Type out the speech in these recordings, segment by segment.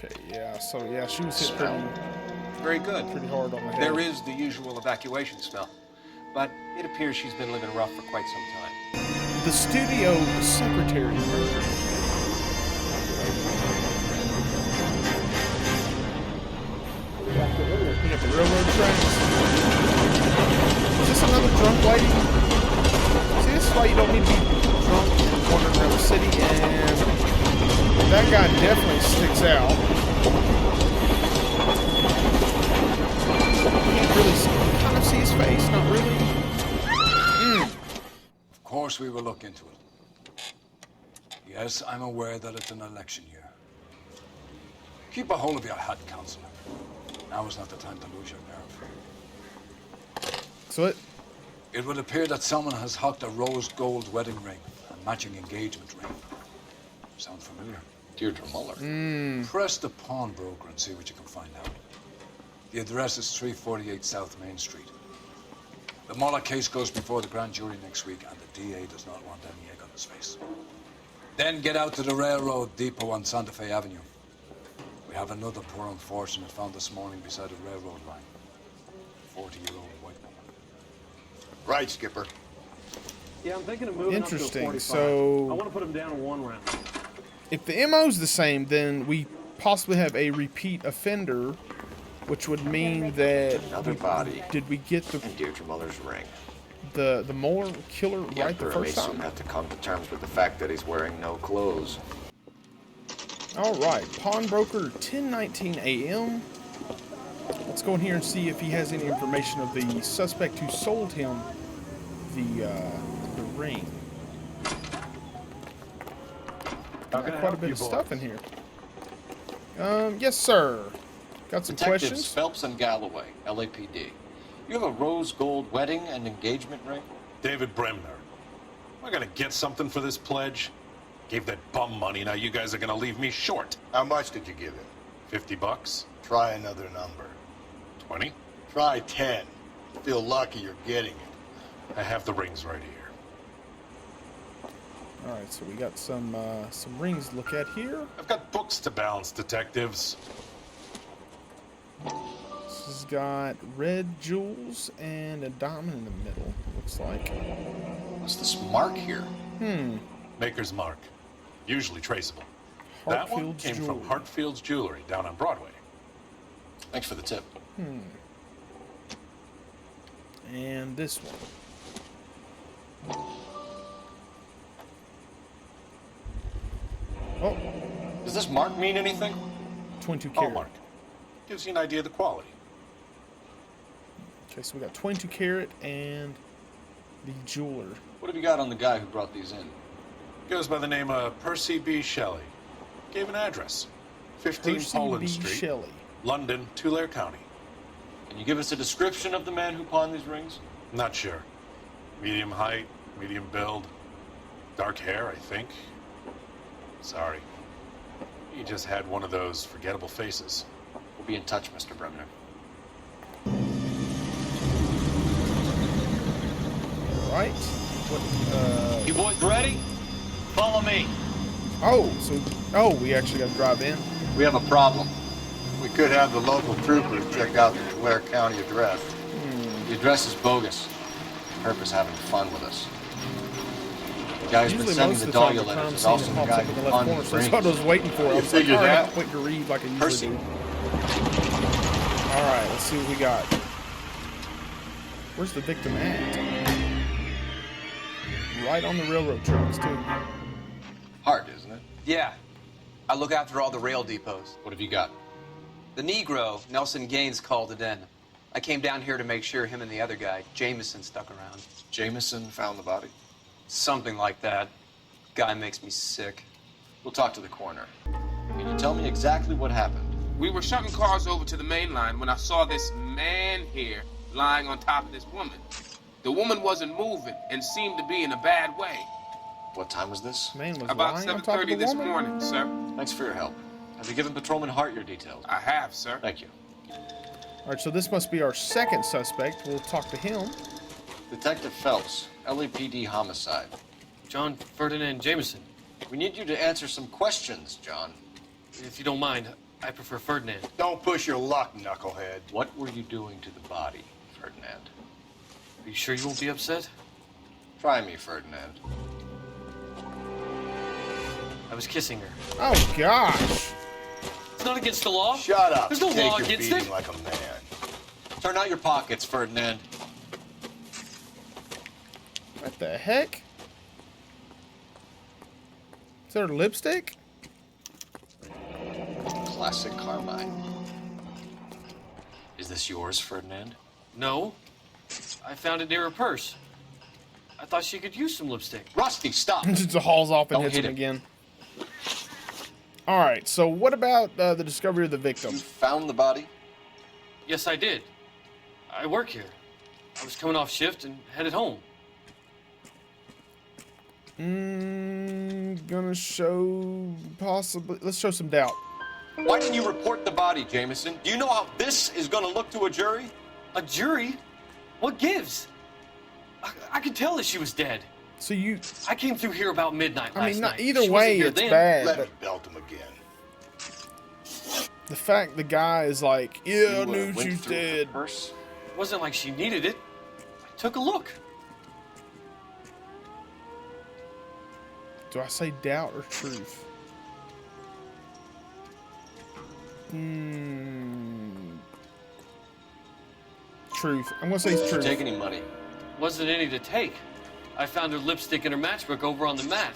Okay, yeah, so yeah, she was hit pretty Very good. hard on the head. There is the usual evacuation smell, but it appears she's been living rough for quite some time. The studio secretary murder. Looking at the railroad tracks. Is this another drunk lady? See, this is why you don't need to be drunk and wandering around the city, and that guy definitely sticks out. You can't really see, you kind of see his face, not really. Of course we will look into it. Yes, I'm aware that it's an election year. Keep a hold of your hat, Counselor. Now is not the time to lose your nerve. So it would appear that someone has hocked a rose gold wedding ring and matching engagement ring. Sound familiar? Deirdre Muller. Press the pawnbroker and see what you can find out. The address is 348 South Main Street. The Muller case goes before the grand jury next week, and the DA does not want any egg on his face. Then get out to the railroad depot on Santa Fe Avenue. We have another poor unfortunate found this morning beside a railroad line. 40-year-old white woman. Right, Skipper. Yeah, I'm thinking of moving up to a 45. interesting. So I want to put him down in one round. if the MO's the same, then we possibly have a repeat offender, which would mean that Another body. did we get the And Deirdre Muller's ring. Molar killer The right the Emperor may first soon time? have to come to terms with the fact that he's wearing no clothes. All right, pawnbroker, 10:19 a.m. Let's go in here and see if he has any information of the suspect who sold him the ring. Got quite a bit of stuff in here. Yes, sir. Got some Detectives questions. Phelps and Galloway, LAPD. You have a rose gold wedding and engagement ring? David Bremner. Am I gonna get something for this pledge? Gave that bum money, now you guys are gonna leave me short. How much did you give him? $50? Try another number. 20? Try 10. Feel lucky you're getting it. I have the rings right here. All right, so we got some rings to look at here. I've got books to balance, detectives. This has got red jewels and a diamond in the middle, looks like. What's this mark here? Maker's mark. Usually traceable. That one Hartfield's came Jewelry. from Hartfield's Jewelry down on Broadway. Thanks for the tip. And this one. Oh, Does this mark mean anything? 22 karat. Hallmark. Gives you an idea of the quality. Okay, so we got 22 karat and the jeweler. What have you got on the guy who brought these in? Goes by the name of Percy B. Shelley. Gave an address. 15 Percy Poland B. Street, Shelley. London, Tulare County. Can you give us a description of the man who pawned these rings? Not sure. Medium height, medium build. Dark hair, I think. Sorry. He just had one of those forgettable faces. We'll be in touch, Mr. Bremner. All right. What, You boys ready? Follow me. we actually got to drive in. We have a problem. We could have the local troopers check out the Tulare County address. The address is bogus. Purpose having fun with us. The guy who's been Usually sending most the of the time Dahlia the crime letters is scene also the pops guy up in who the left pawned corner, these so that's rings. what I was waiting for. I was like, figured all right, that? I can't wait to read like I usually Percy. do. All right, let's see what we got. Where's the victim at? Right on the railroad tracks, too. Hart, isn't it? Yeah. I look after all the rail depots. What have you got? The Negro, Nelson Gaines, called it in. I came down here to make sure him and the other guy, Jameson, stuck around. Jameson found the body? Something like that. Guy makes me sick. We'll talk to the coroner. Can you tell me exactly what happened? We were shutting cars over to the main line when I saw this man here lying on top of this woman. The woman wasn't moving and seemed to be in a bad way. What time was this? Man was About lying on top of 7:30 the this woman? morning, sir. Thanks for your help. Have you given Patrolman Hart your details? I have, sir. Thank you. All right, so this must be our second suspect. We'll talk to him. Detective Phelps, LAPD homicide. John Ferdinand Jameson. We need you to answer some questions, John. If you don't mind, I prefer Ferdinand. Don't push your luck, knucklehead. What were you doing to the body, Ferdinand? Are you sure you won't be upset? Try me, Ferdinand. I was kissing her. Oh, gosh. It's not against the law. Shut up. There's no Take law your against beating it. like a man. Turn out your pockets, Ferdinand. What the heck? Is there lipstick? Classic Carmine. Is this yours, Ferdinand? No. I found it near her purse. I thought she could use some lipstick. Rusty, stop! Just hauls off and Don't hits hit him him. again. Alright, so what about the discovery of the victim? You found the body? Yes, I did. I work here. I was coming off shift and headed home. Gonna show possibly. Let's show some doubt. Why didn't you report the body, Jameson? Do you know how this is gonna look to a jury? A jury? What gives? I could tell that she was dead. So you. I came through here about midnight I last mean, night. either She wasn't way, here it's then. bad. Let But me belt him again. the fact the guy is like, yeah, I You, knew went she was through her dead. purse? It wasn't like she needed it. I took a look. Do I say doubt or truth? Truth. I'm gonna say it's Did you truth. take any money? Wasn't any to take. I found her lipstick and her matchbook over on the mat.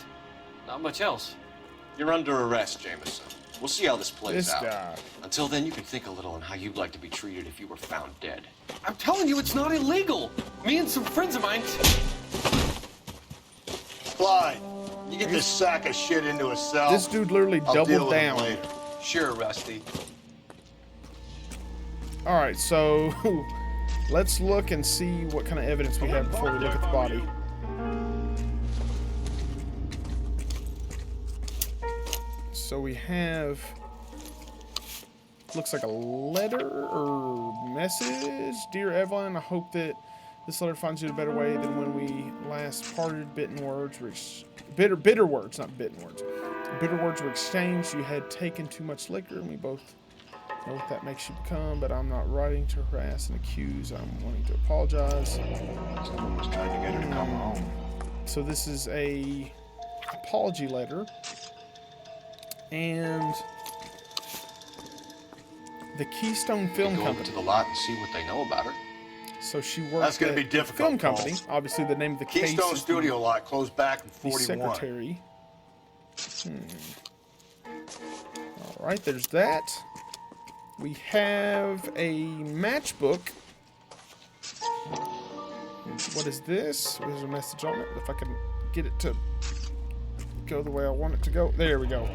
Not much else. You're under arrest, Jameson. We'll see how this plays This out. guy. Until then, you can think a little on how you'd like to be treated if you were found dead. I'm telling you, it's not illegal. Me and some friends of mine. Clyde, you get this sack of shit into a cell. This dude literally I'll deal doubled with him down. later. Sure, Rusty. All right, so let's look and see what kind of evidence we have before we look at the body. So we have, looks like a letter or message. Dear Evelyn, I hope that this letter finds you in a better way than when we last parted. Bitter words, not bitten words. Bitter words were exchanged. You had taken too much liquor, and we both know what that makes you become. But I'm not writing to harass and accuse. I'm wanting to apologize. Someone was trying to get her to come home. So this is a apology letter, and the Keystone Film Go over Company. to the lot and see what they know about her. So she works That's gonna at be the difficult, film Paul. company. Obviously, the name of the case Keystone is Studio lot closed back in the 41. secretary. All right, there's that. We have a matchbook. What is this? There's a message on it. If I can get it to go the way I want it to go. There we go.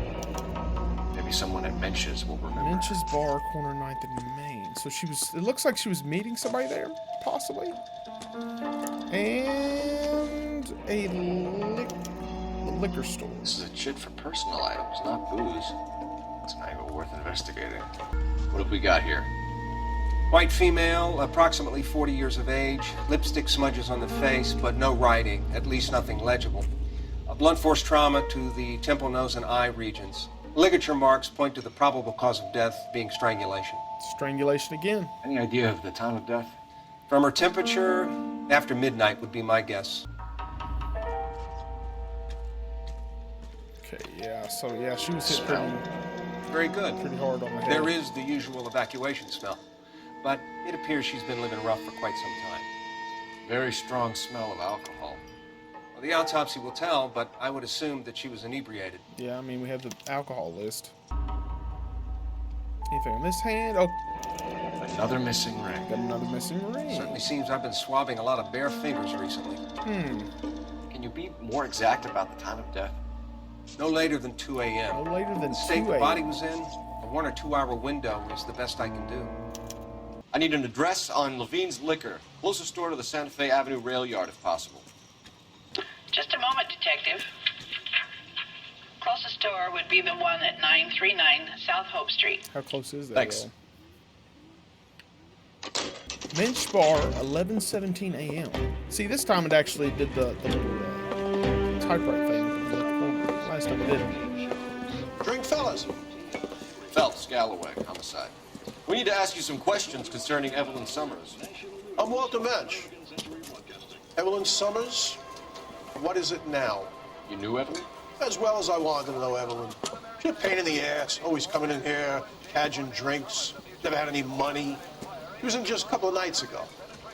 Maybe someone at Mensch's will remember. Mensch's Bar, corner 9th and Main. So she was, it looks like she was meeting somebody there, possibly. And a liquor store. This is a chit for personal items, not booze. It's an angle worth investigating. What have we got here? White female, approximately 40 years of age, lipstick smudges on the face, but no writing, at least nothing legible. A blunt force trauma to the temple, nose, and eye regions. Ligature marks point to the probable cause of death being strangulation. Strangulation again. Any idea of the time of death? From her temperature, after midnight would be my guess. Okay, yeah, so yeah, she was hit pretty Very good. hard on the head. There is the usual evacuation smell, but it appears she's been living rough for quite some time. Very strong smell of alcohol. Well, the autopsy will tell, but I would assume that she was inebriated. Yeah, I mean, we have the alcohol list. Anything on this hand? Oh, Another missing ring. got another missing ring. Certainly seems I've been swabbing a lot of bare fingers recently. Can you be more exact about the time of death? No later than 2 No a.m. later than The state 2 the body a.m. was in, a 1 or 2 hour window is the best I can do. I need an address on Levine's Liquor. Closest store to the Santa Fe Avenue rail yard, if possible. Just a moment, Detective. Closest store would be the one at 939 South Hope Street. How close is that? Thanks. Will? Mensch Bar, 11:17 a.m. See, this time it actually did the little typewriter thing. Last time it didn't. Drink, fellas. Phelps, Galloway, homicide. We need to ask you some questions concerning Evelyn Summers. I'm Walter Mensch. Evelyn Summers? What is it now? You knew Evelyn? As well as I wanted to know Evelyn. She's a pain in the ass, always coming in here, cadging drinks, never had any money. She was in just a couple of nights ago.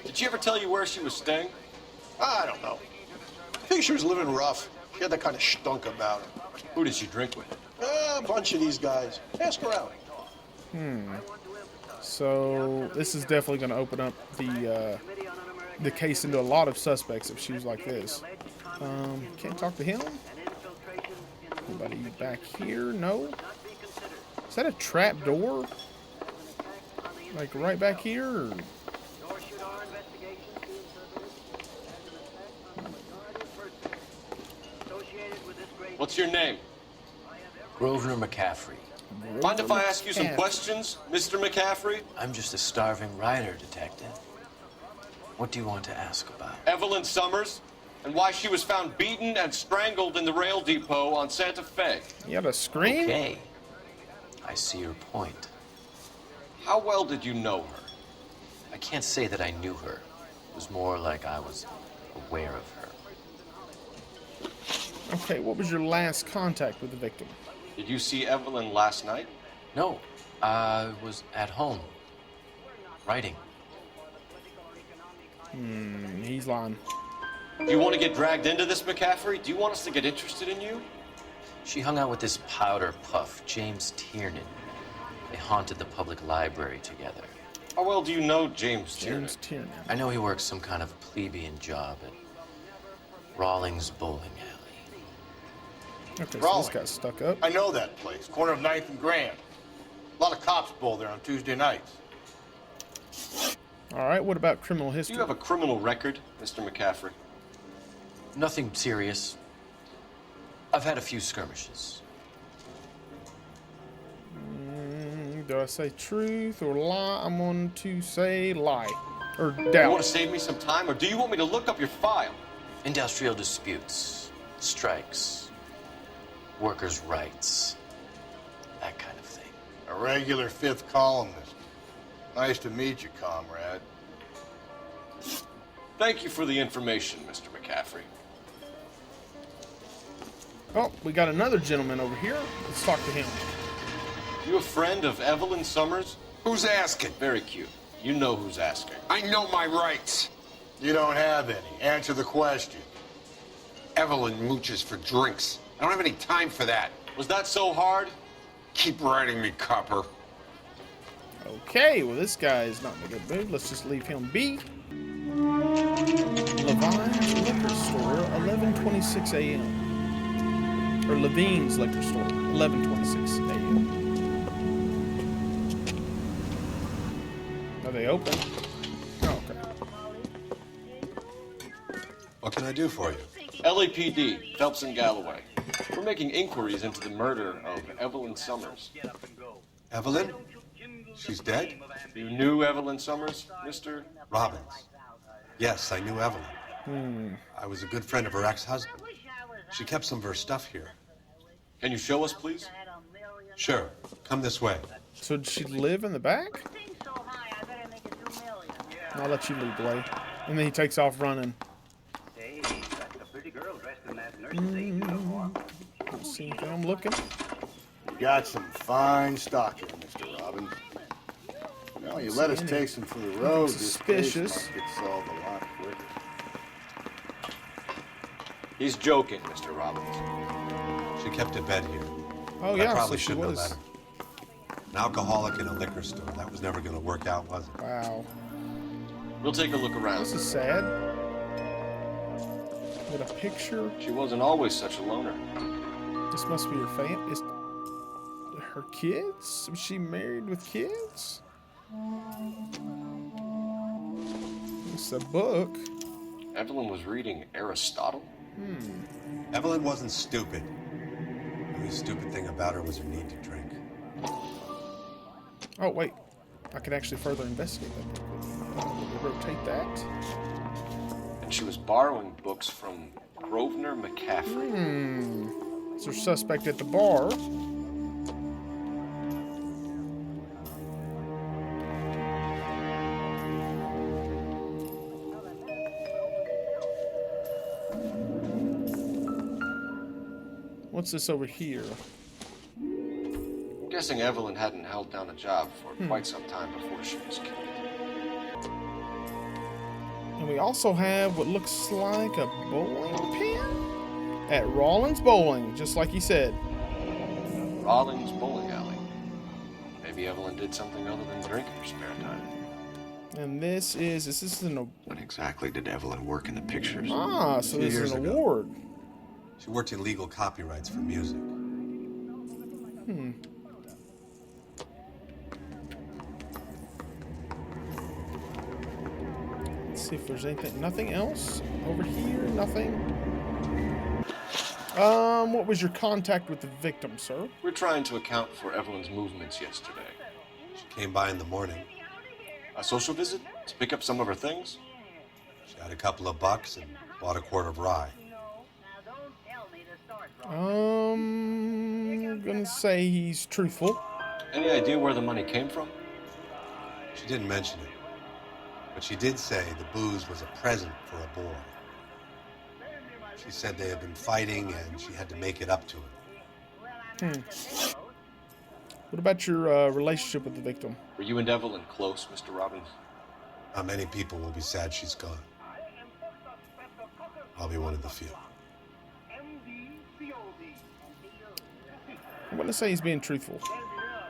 Did she ever tell you where she was staying? I don't know. I think she was living rough. She had that kind of stunk about her. Who did she drink with? A bunch of these guys. Ask her out. So this is definitely going to open up the case into a lot of suspects if she was like this. Can't talk to him. Anybody back here? No. Is that a trap door? Like right back here? Or? What's your name? Grosvenor McCaffrey. Mind if I ask you some questions, Mr. McCaffrey? I'm just a starving writer, Detective. What do you want to ask about? Evelyn Summers, and why she was found beaten and strangled in the rail depot on Santa Fe. You have a scream? Okay. I see your point. How well did you know her? I can't say that I knew her. It was more like I was aware of her. Okay, what was your last contact with the victim? Did you see Evelyn last night? No, I was at home, writing. He's lying. Do you want to get dragged into this, McCaffrey? Do you want us to get interested in you? She hung out with this powder puff, James Tiernan. They haunted the public library together. How well do you know James Tiernan? I know he works some kind of plebeian job at Rawlings Bowling Alley. Okay, so this guy's stuck up. I know that place, corner of 9th and Grand. A lot of cops bowl there on Tuesday nights. All right, what about criminal Do history? you have a criminal record, Mr. McCaffrey? Nothing serious. I've had a few skirmishes. Do I say truth or lie? I'm going to say lie. Or You doubt. want to save me some time, or do you want me to look up your file? Industrial disputes, strikes, workers' rights, that kind of thing. A regular fifth columnist. Nice to meet you, comrade. Thank you for the information, Mr. McCaffrey. Oh, we got another gentleman over here. Let's talk to him. You a friend of Evelyn Summers? Who's asking? Very cute. You know who's asking. I know my rights. You don't have any. Answer the question. Evelyn mooches for drinks. I don't have any time for that. Was that so hard? Keep writing me, copper. Okay, well this guy is not in a good mood. Let's just leave him be. Levine's Liquor Store, 11:26 a.m. Or Levine's Liquor Store, 11:26 a.m. Are they open? Oh, okay. What can I do for you? LAPD, Phelps and Galloway. We're making inquiries into the murder of Evelyn Summers. Evelyn? She's dead? You knew Evelyn Summers, Mr. Robbins. Yes, I knew Evelyn. I was a good friend of her ex-husband. She kept some of her stuff here. Can you show us, please? Sure. Come this way. So did she live in the back? I'll let you lead the way. And then he takes off running. Let's see if I'm looking. You got some fine stock here, Mr. Robbins. Well, you let us take some for the road. This case might get solved a lot quicker. He's joking, Mr. Robbins. She kept a bed here. Oh, yeah, I probably so she should have was. let her. An alcoholic in a liquor store. That was never going to work out, was it? Wow. We'll take a look around. This is sad. With a picture. She wasn't always such a loner. This must be her fam. Is her kids? Was she married with kids? It's a book. Evelyn was reading Aristotle? Evelyn wasn't stupid. The only stupid thing about her was her need to drink. Oh, wait. I could actually further investigate that. Let me rotate that. And she was borrowing books from Grosvenor McCaffrey. Is there a suspect at the bar? What's this over here? I'm guessing Evelyn hadn't held down a job for quite some time before she was killed. And we also have what looks like a bowling pin at Rawlins Bowling, just like he said. Rawlins Bowling Alley. Maybe Evelyn did something other than drink in her spare time. And this is an... What exactly did Evelyn work in the pictures? Ah, so this is an award. She worked in legal copyrights for music. Let's see if there's anything. Nothing else over here? Nothing? What was your contact with the victim, sir? We're trying to account for Evelyn's movements yesterday. She came by in the morning. A social visit? To pick up some of her things? She had a couple of bucks and bought a quart of rye. I'm gonna say he's truthful. Any idea where the money came from? She didn't mention it, but she did say the booze was a present for a boy. She said they had been fighting and she had to make it up to him. What about your relationship with the victim? Were you and Evelyn close, Mr. Robbins? Not many people will be sad she's gone. I'll be one of the few. I'm gonna say he's being truthful.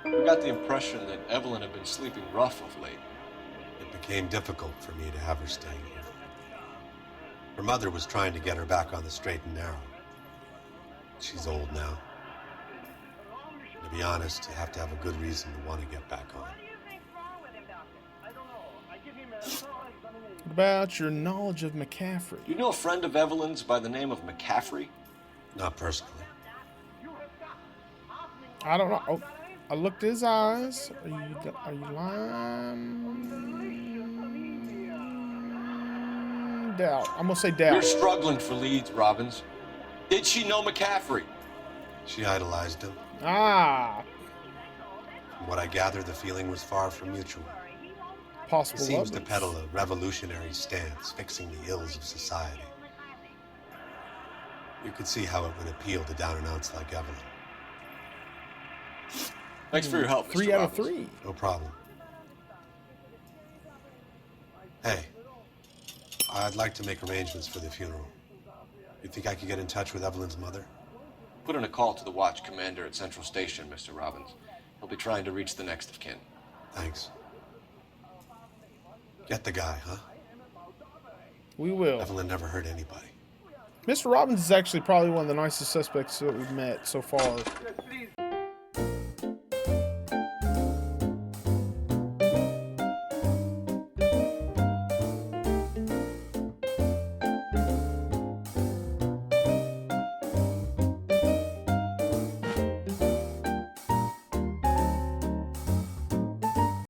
We got the impression that Evelyn had been sleeping rough of late. It became difficult for me to have her staying here. Her mother was trying to get her back on the straight and narrow. She's old now. To be honest, you have to have a good reason to want to get back on. What about your knowledge of McCaffrey? You know a friend of Evelyn's by the name of McCaffrey? Not personally. I don't know. Oh, I looked at his eyes. Are you lying? Doubt. I'm gonna say doubt. You're struggling for leads, Robbins. Did she know McCaffrey? She idolized him. Ah. From what I gather, the feeling was far from mutual. Possible. He seems to peddle a revolutionary stance, fixing the ills of society. You could see how it would appeal to down-and-outs like Evelyn. Thanks for your help, Mr. 3 out of Robbins. 3. No problem. Hey, I'd like to make arrangements for the funeral. You think I could get in touch with Evelyn's mother? Put in a call to the watch commander at Central Station, Mr. Robbins. He'll be trying to reach the next of kin. Thanks. Get the guy, huh? We will. Evelyn never hurt anybody. Mr. Robbins is actually probably one of the nicest suspects that we've met so far.